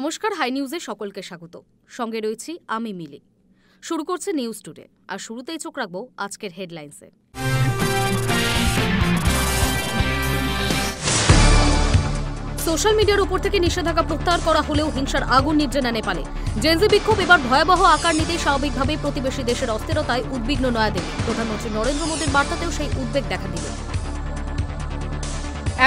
নমস্কার, হাই নিউজে সকলকে স্বাগত। সঙ্গে রয়েছি আমি মিলি। শুরু করছে নিউজ টুডে, আর শুরুতেই চোখ রাখবো আজকের হেডলাইন্সে। সোশ্যাল মিডিয়ার উপর থেকে নিষেধাজ্ঞা প্রত্যাহার করা হলেও হিংসার আগুন নিভছে না নেপালে। জেনজি বিক্ষোভ এবার ভয়াবহ আকার নিতে স্বাভাবিকভাবেই প্রতিবেশী দেশের অস্থিরতায় উদ্বিগ্ন নয়াদিল্লি। প্রধানমন্ত্রী নরেন্দ্র মোদীর বার্তাতেও সেই উদ্বেগ দেখা দিল।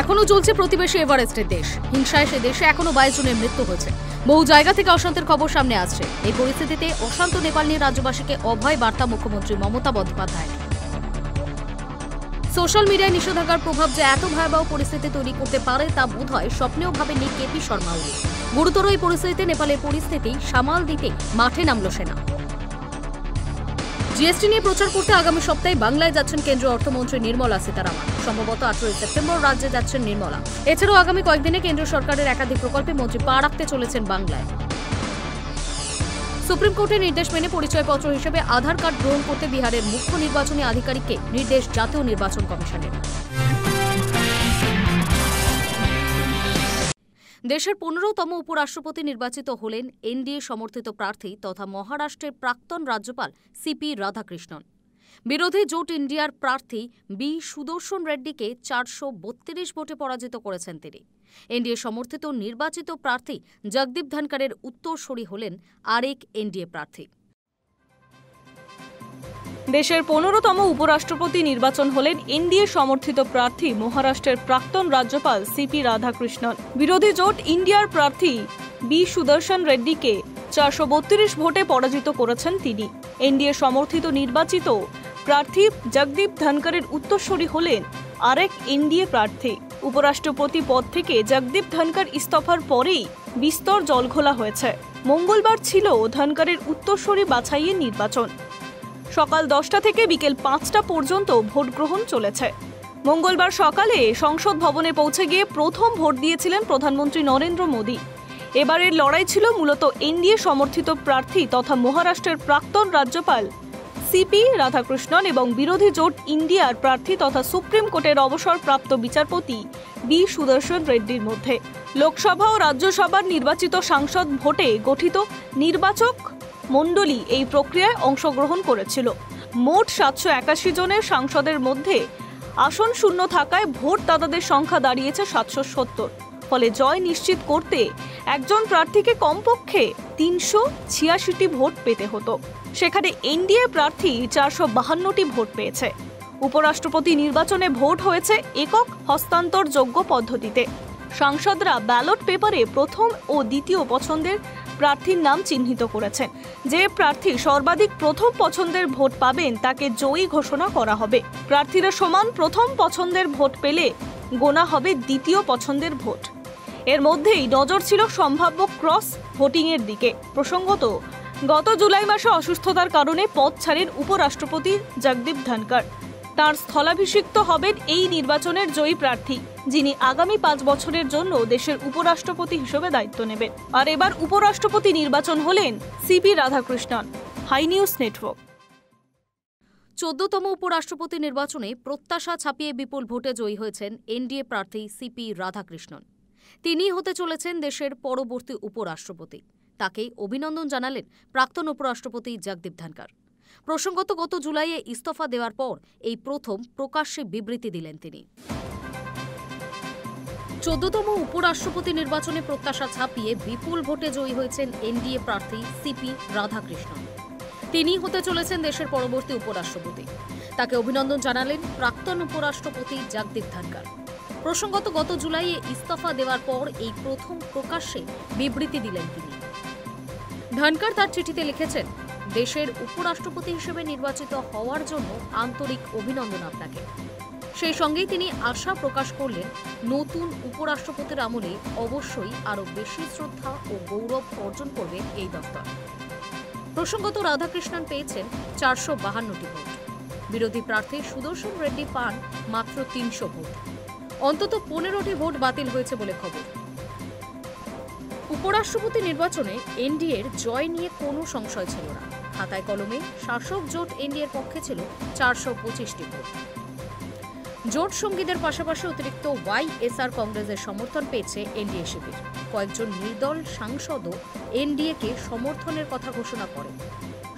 এখনও চলছে প্রতিবেশী এভারেস্টের দেশ। হিংসায় সে দেশে এখনও 22 জনের মৃত্যু হয়েছে। বহু জায়গা থেকে অশান্তির খবর সামনে আসছে। এই পরিস্থিতিতে অশান্ত নেপাল নিয়ে রাজ্যবাসীকে অভয় বার্তা মুখ্যমন্ত্রী মমতা বন্দ্যোপাধ্যায়। সোশ্যাল মিডিয়ায় নিষেধাজ্ঞার প্রভাব যে এত ভয়াবহ পরিস্থিতি তৈরি করতে পারে তা বোধ হয় স্বপ্নেও ভাবেননি কেপি শর্মা ওলি। গুরুতর এই পরিস্থিতিতে নেপালের পরিস্থিতি সামাল দিতে মাঠে নামল সেনা। জিএসটি নিয়ে প্রচার করতে আগামী সপ্তাহে বাংলায় যাচ্ছেন কেন্দ্রীয় অর্থমন্ত্রী নির্মলা সীতারামন। সম্ভবত 18 সেপ্টেম্বর রাজ্যে যাচ্ছেন নির্মলা। এছাড়াও আগামী কয়েকদিনে কেন্দ্র সরকারের একাধিক প্রকল্পে মন্ত্রী পা রাখতে চলেছেন বাংলায়। সুপ্রিম কোর্টের নির্দেশ মেনে পরিচয়পত্র হিসেবে আধার কার্ড গ্রহণ করতে বিহারের মুখ্য নির্বাচনী আধিকারিককে নির্দেশ জাতীয় নির্বাচন কমিশনের। দেশের 15তম উপরাষ্ট্রপতি নির্বাচিত হলেন এনডিএ সমর্থিত প্রার্থী তথা মহারাষ্ট্রের প্রাক্তন রাজ্যপাল সিপি রাধাকৃষ্ণন। বিরোধী জোট ইন্ডিয়ার প্রার্থী বি সুদর্শন রেড্ডিকে 432 ভোটে পরাজিত করেছেন তিনি। এনডিএ সমর্থিত নির্বাচিত প্রার্থী জগদীপ ধনকরের উত্তরসূরি হলেন আরেক এনডিএ প্রার্থী। দেশের 15তম উপরাষ্ট্রপতি নির্বাচন হলেন এনডিএ সমর্থিত প্রার্থী মহারাষ্ট্রের প্রাক্তন রাজ্যপাল সিপি রাধাকৃষ্ণন। বিরোধী জোট ইন্ডিয়ার প্রার্থী বি সুদর্শন রেড্ডিকে 432 ভোটে পরাজিত করেছেন তিনি। এনডিএ সমর্থিত নির্বাচিত প্রার্থী জগদীপ ধনকরের উত্তরসূরি হলেন আরেক এনডিএ প্রার্থী। উপরাষ্ট্রপতি পদ থেকে জগদীপ ধনকর ইস্তফার পরেই বিস্তর জলঘোলা হয়েছে। মঙ্গলবার ছিল ধনকরের উত্তরসূরি বাছাইয়ের নির্বাচন। সকাল 10টা থেকে বিকেল 5টা পর্যন্ত ভোট গ্রহণ চলেছে। মঙ্গলবার সকালে সংসদ ভবনে পৌঁছে গিয়ে প্রথম ভোট দিয়েছিলেন প্রধানমন্ত্রী নরেন্দ্র মোদী। এবারের লড়াই ছিল মূলত এনডিএ সমর্থিত প্রার্থী তথা মহারাষ্ট্রের প্রাক্তন রাজ্যপাল সিপি রাধাকৃষ্ণন এবং বিরোধী জোট ইন্ডিয়ার প্রার্থী তথা সুপ্রিম কোর্টের অবসরপ্রাপ্ত বিচারপতি বি সুদর্শন রেড্ডির মধ্যে। লোকসভা ও রাজ্যসভার নির্বাচিত সাংসদ ভোটে গঠিত নির্বাচক মণ্ডলী এই প্রক্রিয়ায় অংশগ্রহণ করেছিল। মোট 781 জনের সাংসদের মধ্যে আসন শূন্য থাকায় ভোটদাতাদের সংখ্যা দাঁড়িয়েছে 770। ফলে জয় নিশ্চিত করতে একজন প্রার্থীকে কমপক্ষে 386টি ভোট পেতে হতো। সেখানে এনডিএ প্রার্থী 452টি ভোট পেয়েছে। উপরাষ্ট্রপতি নির্বাচনে ভোট হয়েছে একক হস্তান্তরযোগ্য পদ্ধতিতে। সাংসদরা ব্যালট পেপারে প্রথম ও দ্বিতীয় পছন্দের প্রার্থীর নাম চিহ্নিত করেছেন। যে প্রার্থী সর্বাধিক প্রথম পছন্দের ভোট পাবেন তাকে জয়ী ঘোষণা করা হবে। প্রার্থীরা সমান প্রথম পছন্দের ভোট পেলে গোনা হবে দ্বিতীয় পছন্দের ভোট। এর মধ্যেই নজর ছিল সম্ভাব্য ক্রস ভোটিংয়ের দিকে। প্রসঙ্গত, গত জুলাই মাসে অসুস্থতার কারণে পদ ছাড়েন উপরাষ্ট্রপতি জগদীপ ধনকর। তাঁর স্থলাভিষিক্ত হবেন এই নির্বাচনের জয়ী প্রার্থী, যিনি আগামী 5 বছরের জন্য দেশের উপরাষ্ট্রপতি হিসেবে দায়িত্ব নেবেন। আর এবার উপরাষ্ট্রপতি নির্বাচন হলেন CP Radhakrishnan. Hi news Network. 14তম উপরাষ্ট্রপতি নির্বাচনে প্রত্যাশা ছাপিয়ে বিপুল ভোটে জয়ী হয়েছেন এনডিএ প্রার্থী সিপি রাধাকৃষ্ণন। তিনি হতে চলেছেন দেশের পরবর্তী উপরাষ্ট্রপতি। তাকেই অভিনন্দন জানালেন প্রাক্তন উপরাষ্ট্রপতি জগদীপ ধনকর। প্রসঙ্গত, গত জুলাইয়ে ইস্তফা দেওয়ার পর এই প্রথম প্রকাশ্যে বিবৃতি দিলেন তিনি। 14তম উপরাষ্ট্রপতি নির্বাচনে প্রত্যাশা ছাপিয়ে বিপুল ভোটে জয়ী হয়েছেন এনডিএ প্রার্থী সিপি রাধাকৃষ্ণন। তিনি হতে চলেছেন দেশের পরবর্তী উপরাষ্ট্রপতি। তাকে অভিনন্দন জানালেন প্রাক্তন উপরাষ্ট্রপতি জগদীপ ধনকর। প্রসঙ্গত, গত জুলাইয়ে ইস্তফা দেওয়ার পর এই প্রথম প্রকাশ্যে বিবৃতি দিলেন তিনি। ধনকর তার চিঠিতে লিখেছেন, দেশের উপরাষ্ট্রপতি হিসেবে নির্বাচিত হওয়ার জন্য আন্তরিক অভিনন্দন আপনাকে। সেই সঙ্গেই তিনি আশা প্রকাশ করলেন, নতুন উপরাষ্ট্রপতির আমলে অবশ্যই আরও বেশি শ্রদ্ধা ও গৌরব অর্জন করবে এই দফতর। প্রসঙ্গত, রাধাকৃষ্ণন পেয়েছেন 452টি ভোট। বিরোধী প্রার্থী সুদর্শন রেড্ডি পান মাত্র 300 ভোট। অন্তত 15টি ভোট বাতিল হয়েছে বলে খবর। উপরাষ্ট্রপতি নির্বাচনে এনডিএর জয় নিয়ে কোনো সংশয় ছিল না। খাতায় কলমে শাসক জোট এনডিএর পক্ষে ছিল 425টি ভোট। জোট সঙ্গীদের পাশাপাশি অতিরিক্ত ওয়াইএসআর কংগ্রেসের সমর্থন পেয়েছে এনডিএ শিবির। কয়েকজন নির্দল সাংসদও এনডিএকে সমর্থনের কথা ঘোষণা করেন।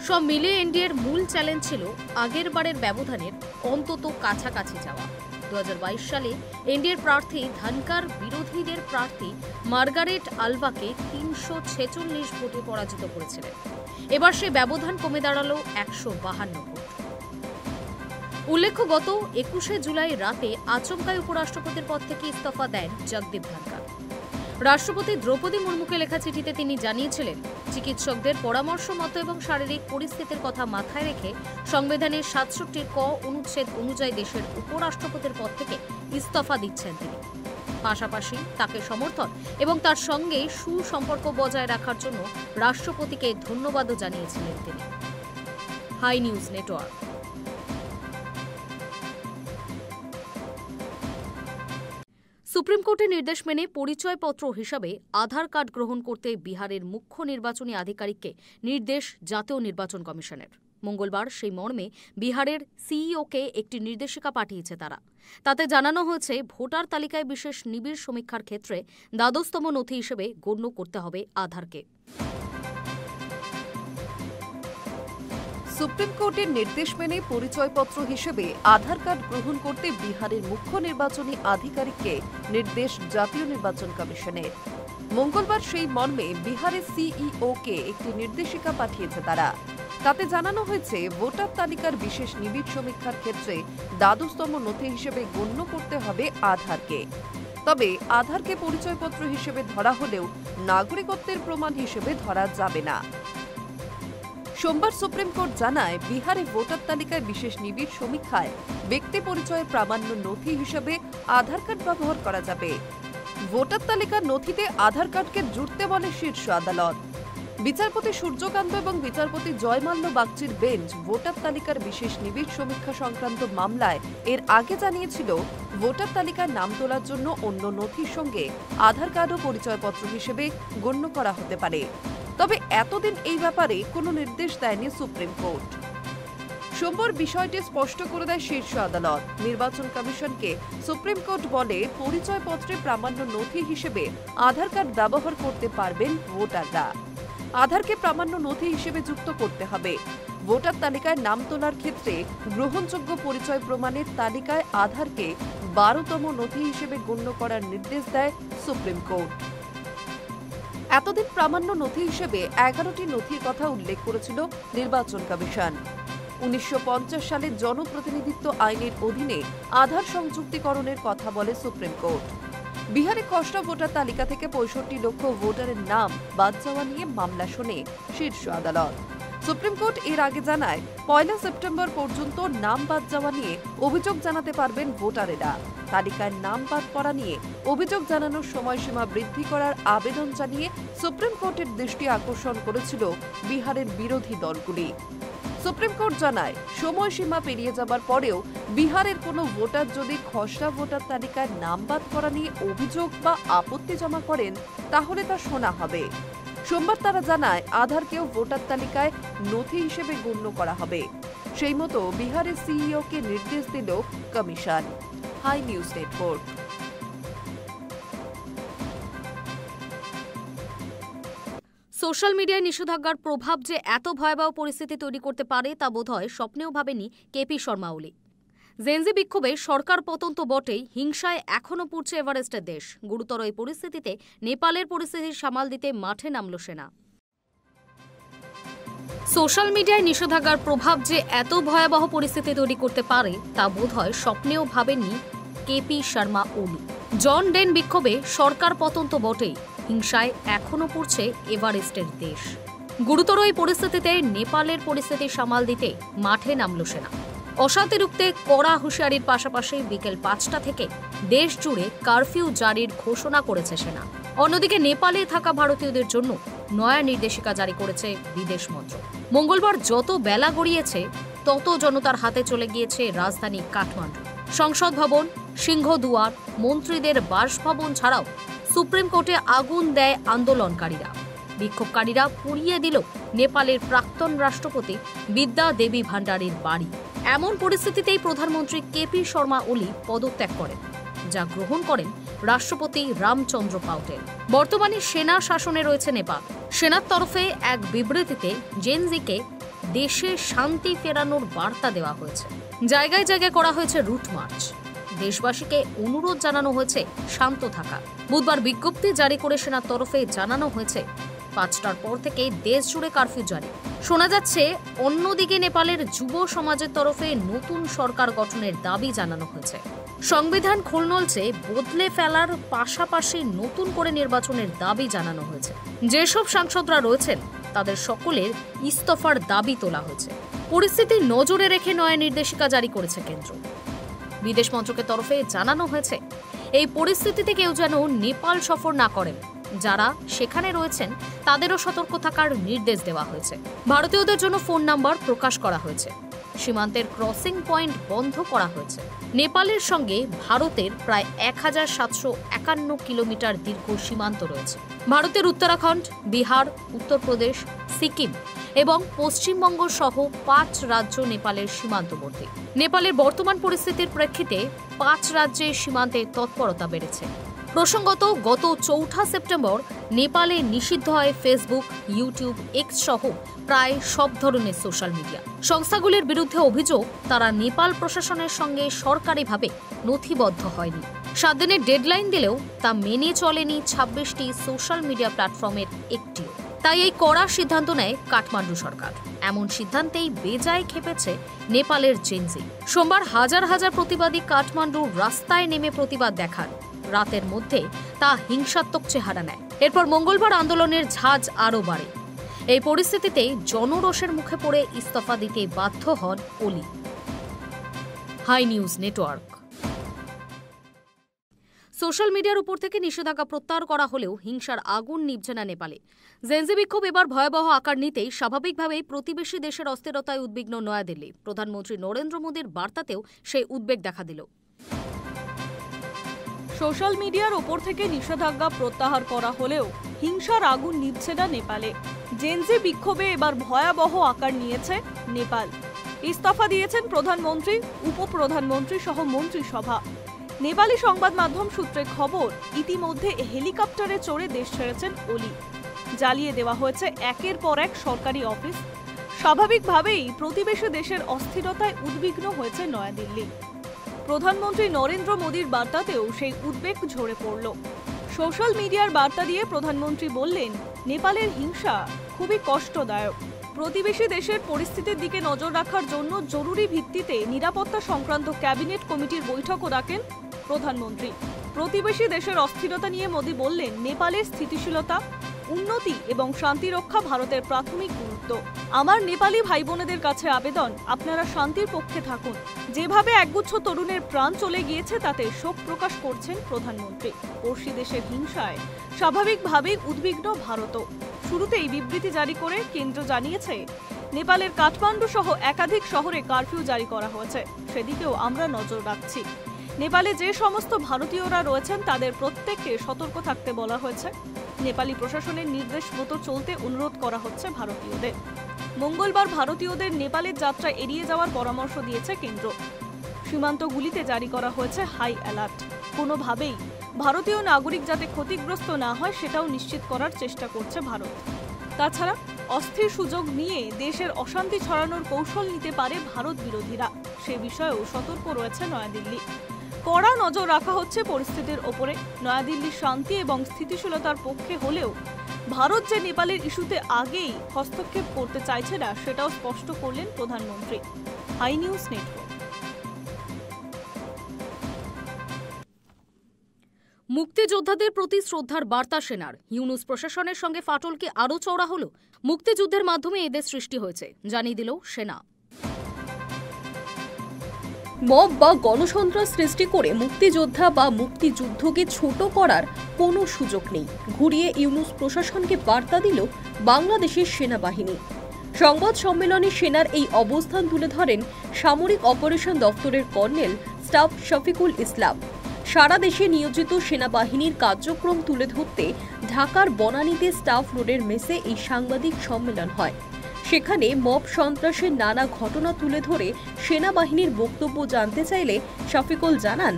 সব মিলিয়ে এনডিএর মূল চ্যালেঞ্জ ছিল আগের বারের ব্যবধানের অন্তত কাছাকাছি যাওয়া। 2022 সালে এনডিএর প্রার্থী ধনকার বিরোধীদের প্রার্থী মার্গারেট আলভাকে 346 ভোটে পরাজিত করেছিলেন। এবার সেই ব্যবধান কমে দাঁড়ালো 152 ভোট। উল্লেখ্য, গত 21 জুলাই রাতে আচমকাই উপরাষ্ট্রপতির পদ থেকে ইস্তফা দেন জগদীপ ধনকার। রাষ্ট্রপতি দ্রৌপদী মুর্মুকে লেখা চিঠিতে তিনি জানিয়েছিলেন, চিকিৎসকদের পরামর্শ মতো এবং শারীরিক পরিস্থিতির কথা মাথায় রেখে সংবিধানের 67 ক অনুচ্ছেদ অনুযায়ী দেশের উপরাষ্ট্রপতির পদ থেকে ইস্তফা দিচ্ছেন তিনি। পাশাপাশি তাকে সমর্থন এবং তার সঙ্গে সুসম্পর্ক বজায় রাখার জন্য রাষ্ট্রপতিকে ধন্যবাদও জানিয়েছিলেন তিনি। High news network. সুপ্রিম কোর্টের নির্দেশ মেনে পরিচয়পত্র হিসাবে আধার কার্ড গ্রহণ করতে বিহারের মুখ্য নির্বাচনী আধিকারিককে নির্দেশ জাতীয় নির্বাচন কমিশনের। মঙ্গলবার সেই মর্মে বিহারের সিইওকে একটি নির্দেশিকা পাঠিয়েছে তারা। তাতে জানানো হয়েছে, ভোটার তালিকায় বিশেষ নিবিড় সমীক্ষার ক্ষেত্রে দ্বাদশতম নথি হিসেবে গণ্য করতে হবে আধারকে। সুপ্রিম কোর্টের নির্দেশ মেনে পরিচয়পত্র হিসেবে আধার কার্ড গ্রহণ করতে বিহারের মুখ্য নির্বাচনী আধিকারিককে নির্দেশ জাতীয় নির্বাচন কমিশনের। মঙ্গলবার সেই মর্মে বিহারের সিইওকে একটি নির্দেশিকা পাঠিয়েছে তারা। তাতে জানানো হয়েছে, ভোটার তালিকার বিশেষ নিবিড় সমীক্ষার ক্ষেত্রে দ্বাদশতম নথি হিসেবে গণ্য করতে হবে আধারকে। তবে আধারকে পরিচয়পত্র হিসেবে ধরা হলেও নাগরিকত্বের প্রমাণ হিসেবে ধরা যাবে না। সোমবার সুপ্রিম কোর্ট জানায়, বিহারে ভোটার তালিকায় বিশেষ নিবিড় সমীক্ষায় ব্যক্তি পরিচয়ের প্রামাণ্য নথি হিসেবে আধার কার্ড ব্যবহার করা যাবে। ভোটার তালিকার নথিতে আধার কার্ডকে জুড়তে বলে শীর্ষ আদালত। বিচারপতি সূর্যকান্ত এবং বিচারপতি জয়মাল্য বাগচির বেঞ্চ ভোটার তালিকার বিশেষ নিবিড় সমীক্ষা সংক্রান্ত মামলায় এর আগে জানিয়েছিল, ভোটার তালিকায় নাম তোলার জন্য অন্য নথির সঙ্গে আধার কার্ডও পরিচয়পত্র হিসেবে গণ্য করা হতে পারে। তবে এতদিন এই ব্যাপারে কোনো নির্দেশ দেয়নি সুপ্রিম কোর্ট। সোমবার বিষয়টি স্পষ্ট করে দেয় শীর্ষ আদালত। নির্বাচন কমিশনকে সুপ্রিম কোর্ট বলে, পরিচয়পত্রে প্রামাণ্য নথি হিসেবে আধার কার্ড ব্যবহার করতে পারবেন ভোটাররা। আধারকে প্রামাণ্য নথি হিসেবে যুক্ত করতে হবে। ভোটার তালিকায় নাম তোলার ক্ষেত্রে গ্রহণযোগ্য পরিচয় প্রমাণের তালিকায় আধারকে 12তম নথি হিসেবে গণ্য করার নির্দেশ দেয় সুপ্রিম কোর্ট। এতদিন প্রামাণ্য নথি হিসেবে 11টি নথির কথা উল্লেখ করেছিল নির্বাচন কমিশন। 1950 সালে জনপ্রতিনিধিত্ব আইনের অধীনে আধার সংযুক্তিকরণের কথা বলে সুপ্রিম কোর্ট। বিহারে খসড়া ভোটার তালিকা থেকে 65 লক্ষ ভোটারের নাম বাদ যাওয়া নিয়ে মামলা শোনে শীর্ষ আদালত। সুপ্রিম কোর্ট এর আগে জানায়, 1 সেপ্টেম্বর পর্যন্ত নাম বাদ যাওয়া নিয়ে অভিযোগ জানাতে পারবেন ভোটারেরা। তালিকায় নাম বাদ পড়া নিয়ে অভিযোগ জানানোর সময়সীমা বৃদ্ধি করার আবেদন জানিয়ে সুপ্রিম কোর্টের দৃষ্টি আকর্ষণ করেছিল বিহারের বিরোধী দলগুলি। সুপ্রিম কোর্ট জানায়, সময়সীমা পেরিয়ে যাবার পরেও বিহারের কোনো ভোটার যদি খসড়া ভোটার তালিকায় নাম বাদ পড়া নিয়ে অভিযোগ বা আপত্তি জমা করেন, তাহলে তা শোনা হবে। সোমবার তারা জানায়, আধারকেও ভোটার তালিকায় নথি হিসেবে গণ্য করা হবে। সেই মতো বিহারের সিইওকে নির্দেশ দিল কমিশন। Hi news network. সোশ্যাল মিডিয়ায় নিষেধাজ্ঞার প্রভাব যে এত ভয়াবহ পরিস্থিতি তৈরি করতে পারে তা বোধহয় স্বপ্নেও ভাবেনি কেপি শর্মা ওলি। জেনজি বিক্ষোভে সরকার পতন তো বটেই, হিংসায় এখনও পুড়ছে এভারেস্টের দেশ। গুরুতর এই পরিস্থিতিতে নেপালের পরিস্থিতি সামাল দিতে মাঠে নামল সেনা। সোশ্যাল মিডিয়ায় নিষেধাজ্ঞার প্রভাব যে এত ভয়াবহ পরিস্থিতি তৈরি করতে পারে তা বোধহয় স্বপ্নেও ভাবেননি কেপি শর্মা ওলি। জন ডেন বিক্ষোভে সরকার পতন তো বটেই, হিংসায় এখনও পুড়ছে এভারেস্টের দেশ। গুরুতর এই পরিস্থিতিতে নেপালের পরিস্থিতি সামাল দিতে মাঠে নামল সেনা। অশান্তি রুখতে কড়া হুঁশিয়ারির পাশাপাশি বিকেল 5টা থেকে দেশ জুড়ে কারফিউ জারির ঘোষণা করেছে সেনা। অন্যদিকে নেপালে থাকা ভারতীয়দের জন্য নয়া নির্দেশিকা জারি করেছে বিদেশ মন্ত্রক। মঙ্গলবার যত বেলা গড়িয়েছে তত জনতার হাতে চলে গিয়েছে রাজধানী কাঠমান্ডু। সংসদ ভবন, সিংহদুয়ার, মন্ত্রীদের বাসভবন ছাড়াও সুপ্রিম কোর্টে আগুন দেয় আন্দোলনকারীরা। বিক্ষোভকারীরা পুড়িয়ে দিল নেপালের প্রাক্তন রাষ্ট্রপতি বিদ্যা দেবী ভান্ডারীর বাড়ি। এমন পরিস্থিতিতেই প্রধানমন্ত্রী কেপি শর্মা ওলি পদত্যাগ করেন, যা গ্রহণ করেন রাষ্ট্রপতি রামচন্দ্র পাউটেল। বর্তমানে সেনা শাসনে রয়েছে নেপাল। সেনার তরফে এক বিবৃতিতে জেনজিকে দেশে শান্তি ফেরানোর বার্তা দেওয়া হয়েছে। জায়গায় জায়গায় করা হয়েছে রুট মার্চ। দেশবাসীকে অনুরোধ জানানো হয়েছে শান্ত থাকা। বুধবার বিজ্ঞপ্তি জারি করে সেনার তরফে জানানো হয়েছে 5টার পর থেকে দেশ জুড়ে কারফিউ জারি। শোনা যাচ্ছে অন্যদিকে নেপালের যুব সমাজের তরফে নতুন সরকার গঠনের দাবি জানানো হয়েছে। সংবিধান খোলনলচে বদলে ফেলার পাশাপাশি নতুন করে নির্বাচনের দাবি জানানো হয়েছে। যেসব সাংসদরা রয়েছেন তাদের সকলের ইস্তফার দাবি তোলা হয়েছে। পরিস্থিতি নজরে রেখে নয়া নির্দেশিকা জারি করেছে কেন্দ্র। বিদেশ মন্ত্রকের তরফে জানানো হয়েছে এই পরিস্থিতিতে কেউ যেন নেপাল সফর না করেন। যারা সেখানে রয়েছেন তাদেরও সতর্ক থাকার নির্দেশ দেওয়া হয়েছে। ভারতীয়দের জন্য ফোন নাম্বার প্রকাশ করা হয়েছে। সীমান্তের ক্রসিং পয়েন্ট বন্ধ করা হয়েছে। নেপালের সঙ্গে ভারতের প্রায় 1751 কিলোমিটার দীর্ঘ সীমান্ত রয়েছে। ভারতের উত্তরাখণ্ড, বিহার, উত্তরপ্রদেশ, সিকিম এবং পশ্চিমবঙ্গ সহ 5 রাজ্য নেপালের সীমান্তবর্তী। নেপালের বর্তমান পরিস্থিতির প্রেক্ষিতে 5 রাজ্যের সীমান্তে তৎপরতা বেড়েছে। প্রসঙ্গত, গত 4 সেপ্টেম্বর নেপালে নিষিদ্ধ হয় ফেসবুক, ইউটিউব, এক্স সহ প্রায় সব ধরনের সোশ্যাল মিডিয়া। সংস্থাগুলির বিরুদ্ধে অভিযোগ তারা নেপাল প্রশাসনের সঙ্গে সরকারিভাবে নথিবদ্ধ হয়নি। 7 দিনের ডেডলাইন দিলেও তা মেনে চলেনি 26টি সোশ্যাল মিডিয়া প্ল্যাটফর্মের একটিও। তাই এই কড়া সিদ্ধান্ত নেয় কাঠমান্ডু সরকার। এমন সিদ্ধান্তেই বেজায় খেপেছে নেপালের জেনজি। সোমবার হাজার হাজার প্রতিবাদী কাঠমান্ডুর রাস্তায় নেমে প্রতিবাদ দেখান। রাতের মধ্যে তা হিংসাত্মক চেহারা নেয়। এরপর মঙ্গলবার আন্দোলনের ঝাঁজ আরও বাড়ে। এই পরিস্থিতিতে জনরোষের মুখে পড়ে ইস্তফা দিতে বাধ্য হন ওলি। High news network. সোশ্যাল মিডিয়ার উপর থেকে নিষেধাজ্ঞা প্রত্যাহার করা হলেও হিংসার আগুন নিভছে না নেপালে। জেনজি বিক্ষোভ এবার ভয়াবহ আকার নিতেই স্বাভাবিকভাবেই প্রতিবেশী দেশের অস্থিরতায় উদ্বিগ্ন নয়াদিল্লি। প্রধানমন্ত্রী নরেন্দ্র মোদীর বার্তাতেও সেই উদ্বেগ দেখা দিল। সোশ্যাল মিডিয়ার ওপর থেকে নিষেধাজ্ঞা প্রত্যাহার করা হলেও হিংসার আগুন নিভছে না নেপালে। জেনজি বিক্ষোভে এবার ভয়াবহ আকার নিয়েছে নেপাল। ইস্তফা দিয়েছেন প্রধানমন্ত্রী, উপপ্রধানমন্ত্রী সহ মন্ত্রিসভা। নেপালি সংবাদ মাধ্যম সূত্রে খবর, ইতিমধ্যে হেলিকপ্টারে চড়ে দেশ ছেড়েছেন ওলি। জ্বালিয়ে দেওয়া হয়েছে একের পর এক সরকারি অফিস। স্বাভাবিকভাবেই প্রতিবেশী দেশের অস্থিরতায় উদ্বিগ্ন হয়েছে নয়াদিল্লি। প্রধানমন্ত্রী নরেন্দ্র মোদীর বার্তাতেও সেই উদ্বেগ ঝরে পড়ল। সোশ্যাল মিডিয়ার বার্তা দিয়ে প্রধানমন্ত্রী বললেন, নেপালের হিংসা খুবই কষ্টদায়ক। প্রতিবেশী দেশের পরিস্থিতির দিকে নজর রাখার জন্য জরুরি ভিত্তিতে নিরাপত্তা সংক্রান্ত ক্যাবিনেট কমিটির বৈঠকও ডাকেন প্রধানমন্ত্রী। প্রতিবেশী দেশের অস্থিরতা নিয়ে মোদী বললেন, নেপালের স্থিতিশীলতা, উন্নতি এবং শান্তি রক্ষা ভারতের প্রাথমিক গুরুত্ব। আমার নেপালি ভাই বোনেদের কাছে আবেদন, আপনারা শান্তির পক্ষে থাকুন। যেভাবে একগুচ্ছ তরুণের প্রাণ চলে গিয়েছে তাতে শোক প্রকাশ করছেন প্রধানমন্ত্রী। পড়শি দেশের হিংসায় স্বাভাবিকভাবেই উদ্বিগ্ন ভারতও। শুরুতেই বিবৃতি জারি করে কেন্দ্র জানিয়েছে, নেপালের কাঠমান্ডু সহ একাধিক শহরে কারফিউ জারি করা হয়েছে। সেদিকেও আমরা নজর রাখছি। নেপালে যে সমস্ত ভারতীয়রা রয়েছেন তাদের প্রত্যেককে সতর্ক থাকতে বলা হয়েছে। নেপালি প্রশাসনের নির্দেশ মতো চলতে অনুরোধ করা হচ্ছে ভারতীয়দের। মঙ্গলবার ভারতীয়দের নেপালের যাত্রা এড়িয়ে যাওয়ার পরামর্শ দিয়েছে কেন্দ্র। সীমান্তগুলিতে জারি করা হয়েছে হাই অ্যালার্ট। কোনোভাবেই ভারতীয় নাগরিক যাতে ক্ষতিগ্রস্ত না হয় সেটাও নিশ্চিত করার চেষ্টা করছে ভারত। তাছাড়া অস্থির সুযোগ নিয়ে দেশের অশান্তি ছড়ানোর কৌশল নিতে পারে ভারত বিরোধীরা, সে বিষয়েও সতর্ক রয়েছে নয়াদিল্লি। কড়া নজর রাখা হচ্ছে পরিস্থিতির ওপরে। নয়াদিল্লি শান্তি এবং স্থিতিশীলতার পক্ষে হলেও ভারত যে নেপালের ইস্যুতে আগেই হস্তক্ষেপ করতে চাইছে না সেটাও স্পষ্ট করলেন প্রধানমন্ত্রী। Hi news network. মুক্তিযোদ্ধাদের প্রতি শ্রদ্ধার বার্তা সেনার। ইউনূস প্রশাসনের সঙ্গে ফাটল কি আরও চওড়া হলো? মুক্তিযুদ্ধের মাধ্যমে এদের সৃষ্টি হয়েছে, জানিয়ে দিল সেনা। মব বা গণসন্ত্রাস সৃষ্টি করে মুক্তিযোদ্ধা বা মুক্তিযুদ্ধকে ছোট করার কোনো সুযোগ নেই, ঘুরিয়ে ইউনূস প্রশাসনকে বার্তা দিল বাংলাদেশের সেনাবাহিনী। সংবাদ সম্মেলনে সেনার এই অবস্থান তুলে ধরেন সামরিক অপারেশন দপ্তরের কর্নেল স্টাফ শফিকুল ইসলাম। সারা দেশে নিয়োজিত সেনাবাহিনীর কার্যক্রম তুলে ধরতে ঢাকার বনানীতে স্টাফ রোডের মেসে এই সাংবাদিক সম্মেলন হয়। সেখানে মব সন্ত্রাসের নানা ঘটনা তুলে ধরে সেনাবাহিনীর বক্তব্য জানতে চাইলে শফিকুল জানান,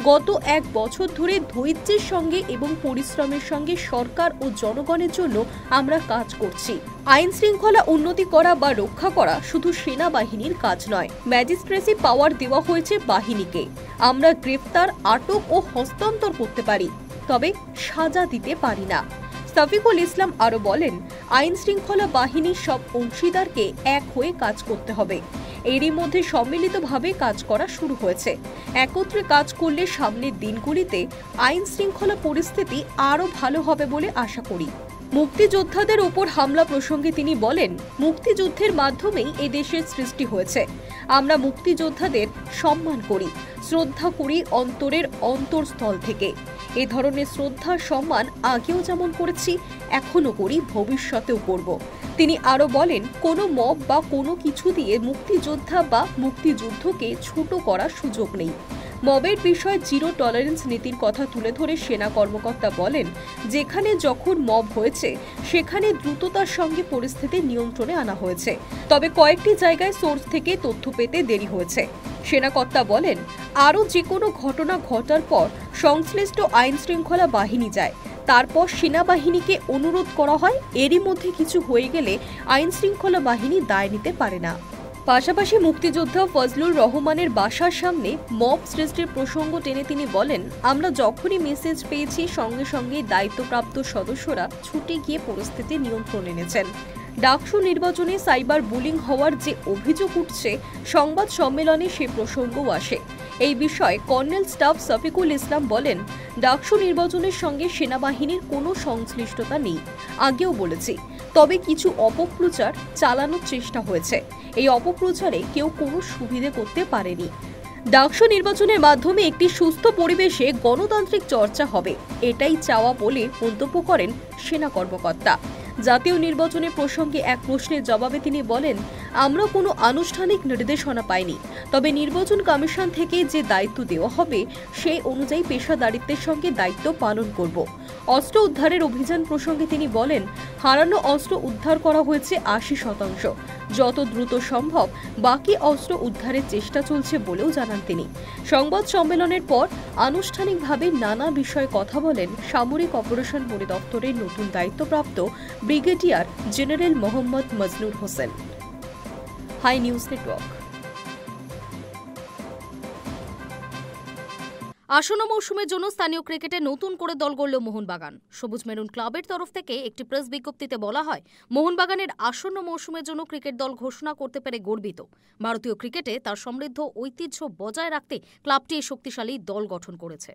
গত 1 বছর ধরে ধৈর্যের সঙ্গে এবং পরিশ্রমের সঙ্গে সরকার ও জনগণের জন্য আমরা কাজ করছি। আইন শৃঙ্খলা উন্নতি করা বা রক্ষা করা শুধু সেনাবাহিনীর কাজ নয়, ম্যাজিস্ট্রেসি পাওয়ার দেওয়া হয়েছে বাহিনীকে। আমরা গ্রেফতার, আটক ও হস্তান্তর করতে পারি, তবে সাজা দিতে পারি না। শফিকুল ইসলাম আরো বলেন, আইন শৃঙ্খলা বাহিনীর সব অংশীদারকে এক হয়ে কাজ করতে হবে। এরই মধ্যে সম্মিলিতভাবে কাজ করা শুরু হয়েছে। একত্রে কাজ করলে সামনের দিনগুলিতে আইন শৃঙ্খলা পরিস্থিতি আরো ভালো হবে বলে আশা করি। মুক্তিযোদ্ধাদের উপর হামলা প্রসঙ্গে তিনি বলেন, মুক্তিযুদ্ধের মাধ্যমেই এদেশের সৃষ্টি হয়েছে। আমরা মুক্তিযোদ্ধাদের সম্মান করি, শ্রদ্ধা করি অন্তরের অন্তরস্থল থেকে। এ ধরনের শ্রদ্ধা সম্মান আগেও যেমন করেছি, এখনো করি, ভবিষ্যতেও করব। তিনি আরো বলেন, কোনো মব বা কোনো কিছু দিয়ে মুক্তিযোদ্ধা বা মুক্তিযুদ্ধকে ছোট করার সুযোগ নেই। মবের বিষয়ে জিরো টলারেন্স নীতির কথা তুলে ধরে সেনা কর্মকর্তা বলেন, যেখানে যখন মব হয়েছে সেখানে দ্রুততার সঙ্গে পরিস্থিতি নিয়ন্ত্রণে আনা হয়েছে, তবে কয়েকটি জায়গায় সোর্স থেকে তথ্য পেতে দেরি হয়েছে। সেনাকর্তা বলেন, আরও যে কোনো ঘটনা ঘটার পর সংশ্লিষ্ট আইন শৃঙ্খলা বাহিনী যায়, তারপর সেনাবাহিনীকে অনুরোধ করা হয়। এরই মধ্যে কিছু হয়ে গেলে আইন শৃঙ্খলা বাহিনী দায় নিতে পারে না। পাশাপাশি মুক্তিযোদ্ধা ফজলুর রহমানের বাসার সামনে মব সৃষ্টির প্রসঙ্গ টেনে তিনি বলেন, আমরা যখনই মেসেজ পেয়েছি সঙ্গে সঙ্গে দায়িত্বপ্রাপ্ত সদস্যরা ছুটে গিয়ে পরিস্থিতি নিয়ন্ত্রণ এনেছেন। ডাকসু নির্বাচনে সাইবার বুলিং হওয়ার যে অভিযোগ উঠছে, সংবাদ সম্মেলনে সে প্রসঙ্গও আসে। এই বিষয়ে কর্নেল স্টাফ শফিকুল ইসলাম বলেন, ডাকসু নির্বাচনের সঙ্গে সেনাবাহিনীর কোনো সংশ্লিষ্টতা নেই, আগেও বলেছি, তবে কিছু অপপ্রচার চালানোর চেষ্টা হয়েছে। এই অপপ্রচারে কেউ কোনো সুবিধে করতে পারেনি। ডাকসু নির্বাচনের মাধ্যমে একটি সুস্থ পরিবেশে গণতান্ত্রিক চর্চা হবে, এটাই চাওয়া বলে মন্তব্য করেন সেনা কর্মকর্তা। জাতীয় নির্বাচনের প্রসঙ্গে এক প্রশ্নের জবাবে তিনি বলেন, আমরা কোনো আনুষ্ঠানিক নির্দেশনা পাইনি, তবে নির্বাচন কমিশন থেকে যে দায়িত্ব দেওয়া হবে সেই অনুযায়ী পেশাদারিত্বের সঙ্গে দায়িত্ব পালন করব। অস্ত্র উদ্ধারের অভিযান প্রসঙ্গে তিনি বলেন, হারানো অস্ত্র উদ্ধার করা হয়েছে 80%, যত দ্রুত সম্ভব বাকি অস্ত্র উদ্ধারের চেষ্টা চলছে বলেও জানান তিনি। সংবাদ সম্মেলনের পর আনুষ্ঠানিকভাবে নানা বিষয়ে কথা বলেন সামরিক অপারেশন পরিদপ্তরের নতুন দায়িত্বপ্রাপ্ত brigadier general Mohammad Majnur Hossain. Hi news Network. আসন্ন মৌসুমের জন্য স্থানীয় ক্রিকেটে নতুন করে দল গড়ল মোহনবাগান। সবুজ মেরুন ক্লাবের তরফ থেকে একটি প্রেস বিজ্ঞপ্তিতে বলা হয়, মোহনবাগানের আসন্ন মৌসুমের জন্য ক্রিকেট দল ঘোষণা করতে পেরে গর্বিত। ভারতীয় ক্রিকেটে তার সমৃদ্ধ ঐতিহ্য বজায় রাখতে ক্লাবটি এই শক্তিশালী দল গঠন করেছে।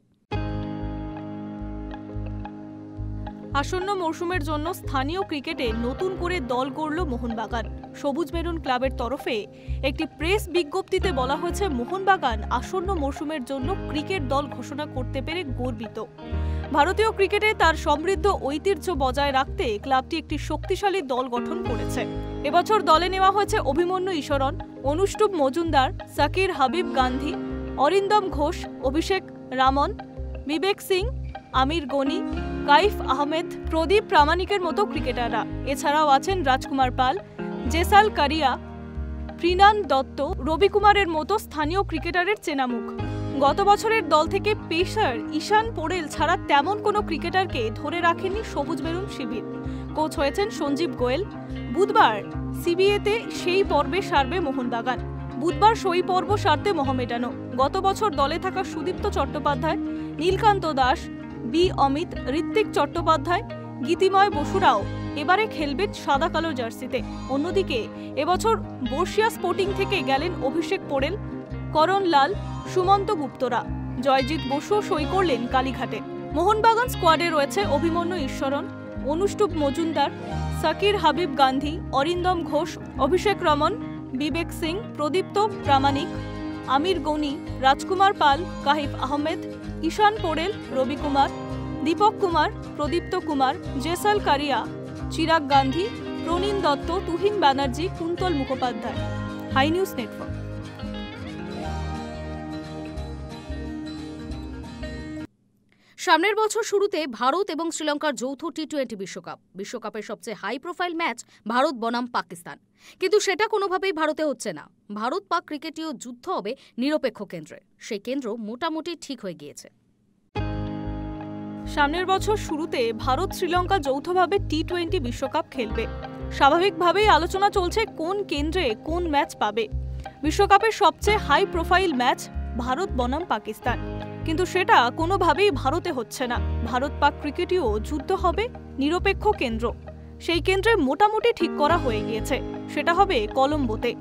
আসন্ন মৌসুমের জন্য স্থানীয় ক্রিকেটে নতুন করে দল গড়ল মোহনবাগান। সবুজ মেরুন ক্লাবের তরফে একটি প্রেস বিজ্ঞপ্তিতে বলা হয়েছে, মোহনবাগান আসন্ন মৌসুমের জন্য ক্রিকেট দল ঘোষণা করতে পেরে গর্বিত। ভারতীয় ক্রিকেটে তার সমৃদ্ধ ঐতিহ্য বজায় রাখতে ক্লাবটি একটি শক্তিশালী দল গঠন করেছে। এবছর দলে নেওয়া হয়েছে অভিমন্যু ঈশ্বরন, অনুষ্টুপ মজুমদার, সাকির হাবিব গান্ধী, অরিন্দম ঘোষ, অভিষেক রামন, বিবেক সিং, আমির গনি, কাইফ আহমেদ, প্রদীপ প্রামাণিকের মতো ক্রিকেটাররা। এছাড়াও আছেন রাজকুমার পাল, জেসাল কারিয়া, প্রীণান দত্ত, রবি কুমারের মতো স্থানীয় ক্রিকেটারের চেনামুখ। গত বছরের দল থেকে পেসার ঈশান পোরেল ছাড়া তেমন কোনো ক্রিকেটারকে ধরে রাখেননি সবুজ মেরুন শিবির। কোচ হয়েছেন সঞ্জীব গোয়েল। বুধবার সিবিএতে সেই পর্বে সারবে মোহনবাগান। বুধবার সেই পর্ব সারতে মোহামেডানও। গত বছর দলে থাকা সুদীপ্ত চট্টোপাধ্যায়, নীলকান্ত দাস, বি অমিত, ঋত্বিক চট্টোপাধ্যায়, গীতিময় বসুরাও এবারে খেলবেন সাদা কালো জার্সিতে। অন্যদিকে এবছর বর্ষিয়া স্পোর্টিং থেকে গেলেন অভিষেক পোরেল, করণ লাল, সুমন্ত গুপ্তরা। জয়জিৎ বসুও সই করলেন কালীঘাটে। মোহনবাগান স্কোয়াডে রয়েছে Abhimanyu Easwaran, Anustup Majumdar, Shakir Habib Gandhi, Arindam Ghosh, Abhishek Raman, Vivek Singh, Pradipta Pramanik, Aamir Gani, Rajkumar Pal, Kaif Ahmed, Ishan Porel, Ravi Kumar, Deepak Kumar, Pradipta Kumar, Jesal Karia, Chirag Gandhi, Praneen Dutta, Tuhin Banerjee, Kuntal Mukhopadhyay. Hi news Network. সামনের বছর শুরুতে ভারত এবং শ্রীলঙ্কার যৌথ টি-20 বিশ্বকাপের সবচেয়ে হাই প্রোফাইল ম্যাচ ভারত বনাম পাকিস্তান। কিন্তু সেটা কোনোভাবেই ভারতে হচ্ছে না। ভারত পাক ক্রিকেটীয় যুদ্ধ হবে নিরপেক্ষ কেন্দ্রে। সেই কেন্দ্র মোটামুটি ঠিক হয়ে গিয়েছে। সামনের বছর শুরুতে ভারত শ্রীলঙ্কা যৌথভাবে টি-20 বিশ্বকাপ খেলবে। স্বাভাবিকভাবেই আলোচনা চলছে কোন কেন্দ্রে কোন ম্যাচ পাবে। বিশ্বকাপের সবচেয়ে হাই প্রোফাইল ম্যাচ ভারত বনাম পাকিস্তান, কিন্তু সেটা কোনোভাবেই ভারতে হচ্ছে না। ভারত পাক ক্রিকেটীয় যুদ্ধ হবে নিরপেক্ষ কেন্দ্র। সেই কেন্দ্রে মোটামুটি ঠিক করা হয়ে গিয়েছে, সেটা হবে কলম্বোতে।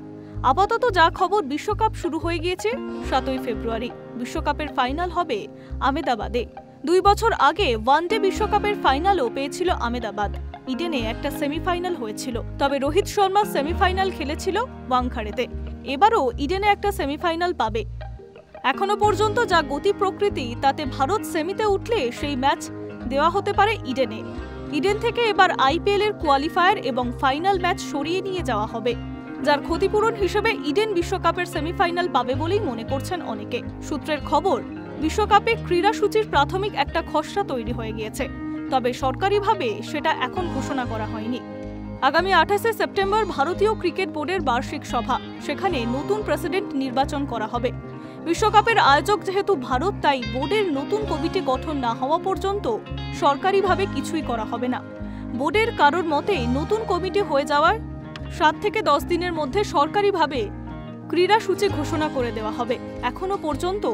আপাতত যা খবর, বিশ্বকাপ শুরু হয়ে গিয়েছে 7ই ফেব্রুয়ারি। বিশ্বকাপের ফাইনাল হবে আহমেদাবাদে। 2 বছর আগে ওয়ানডে বিশ্বকাপের ফাইনালও পেয়েছিল আহমেদাবাদ। ইডেনে একটা সেমিফাইনাল হয়েছিল, তবে রোহিত শর্মা সেমিফাইনাল খেলেছিল ওয়াংখাড়েতে। এবারও ইডেনে একটা সেমিফাইনাল পাবে। এখনো পর্যন্ত যা গতি প্রকৃতি, তাতে ভারত সেমিতে উঠলে সেই ম্যাচ দেওয়া হতে পারে ইডেনে। ইডেন থেকে এবার আইপিএল এর কোয়ালিফায়ার এবং ফাইনাল ম্যাচ সরিয়ে নিয়ে যাওয়া হবে, যার ক্ষতিপূরণ হিসেবে ইডেন বিশ্বকাপের সেমিফাইনাল পাবে বলেই মনে করছেন অনেকে। সূত্রের খবর, বিশ্বকাপে ক্রীড়াসূচির প্রাথমিক একটা খসড়া তৈরি হয়ে গিয়েছে, তবে সরকারিভাবে সেটা এখন ঘোষণা করা হয়নি। আগামী 28শে সেপ্টেম্বর ভারতীয় ক্রিকেট বোর্ডের বার্ষিক সভা, সেখানে নতুন প্রেসিডেন্ট নির্বাচন করা হবে। বিশ্বকাপের আয়োজক যেহেতু ভারত, তাই বোর্ডের নতুন কমিটি গঠন না হওয়া পর্যন্ত সরকারিভাবে কিছুই করা হবে না। বোর্ডের কারোর মতে নতুন কমিটি হয়ে যাওয়ার 7 থেকে 10 দিনের মধ্যে সরকারিভাবে ক্রীড়াসূচি ঘোষণা করে দেওয়া হবে। এখনো পর্যন্ত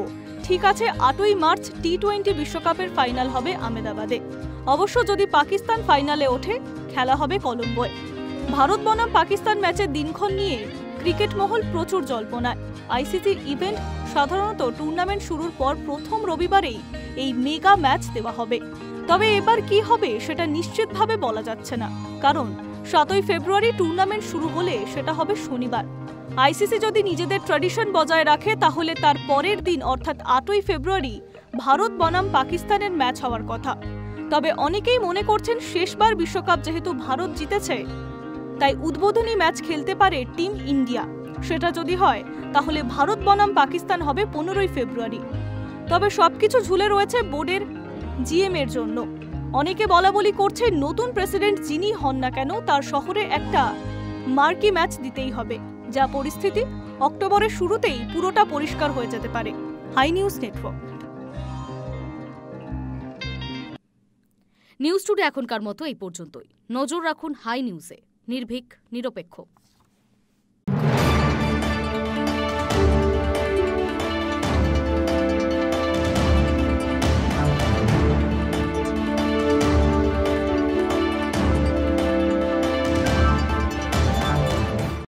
ঠিক আছে 8ই মার্চ টি-20 বিশ্বকাপের ফাইনাল হবে আহমেদাবাদে। অবশ্য যদি পাকিস্তান ফাইনালে ওঠে, খেলা হবে কলম্বোয়। ভারত বনাম পাকিস্তান ম্যাচের দিনক্ষণ নিয়ে ক্রিকেট মহল প্রচুর জল্পনায়। আইসিসির ইভেন্ট সাধারণত টুর্নামেন্ট শুরুর পর প্রথম রবিবারেই এই মেগা ম্যাচ দেওয়া হবে। তবে এবার কি হবে সেটা নিশ্চিতভাবে বলা যাচ্ছে না, কারণ 7ই ফেব্রুয়ারি টুর্নামেন্ট শুরু হলে সেটা হবে শনিবার। আইসিসি যদি নিজেদের ট্র্যাডিশন বজায় রাখে, তাহলে তার পরের দিন অর্থাৎ 8ই ফেব্রুয়ারি ভারত বনাম পাকিস্তানের ম্যাচ হওয়ার কথা। তবে অনেকেই মনে করছেন শেষবার বিশ্বকাপ যেহেতু ভারত জিতেছে, তাই উদ্বোধনী ম্যাচ খেলতে পারে টিম ইন্ডিয়া। সেটা যদি হয়, তাহলে ভারত বনাম পাকিস্তান হবে 15ই ফেব্রুয়ারি। তবে সবকিছু ঝুলে রয়েছে বোর্ডের জিএম এর জন্য। অনেকে বলাবলি করছে নতুন প্রেসিডেন্ট যিনি হন না কেন, তার শহরে একটা মার্কি ম্যাচ দিতেই হবে। যা পরিস্থিতি অক্টোবরের শুরুতেই পুরোটা পরিষ্কার হয়ে যেতে পারে। Hi news network. News today এখনকার মতো এই পর্যন্তই। নজর রাখুন হাই নিউজে, নির্ভীক, নিরপেক্ষ।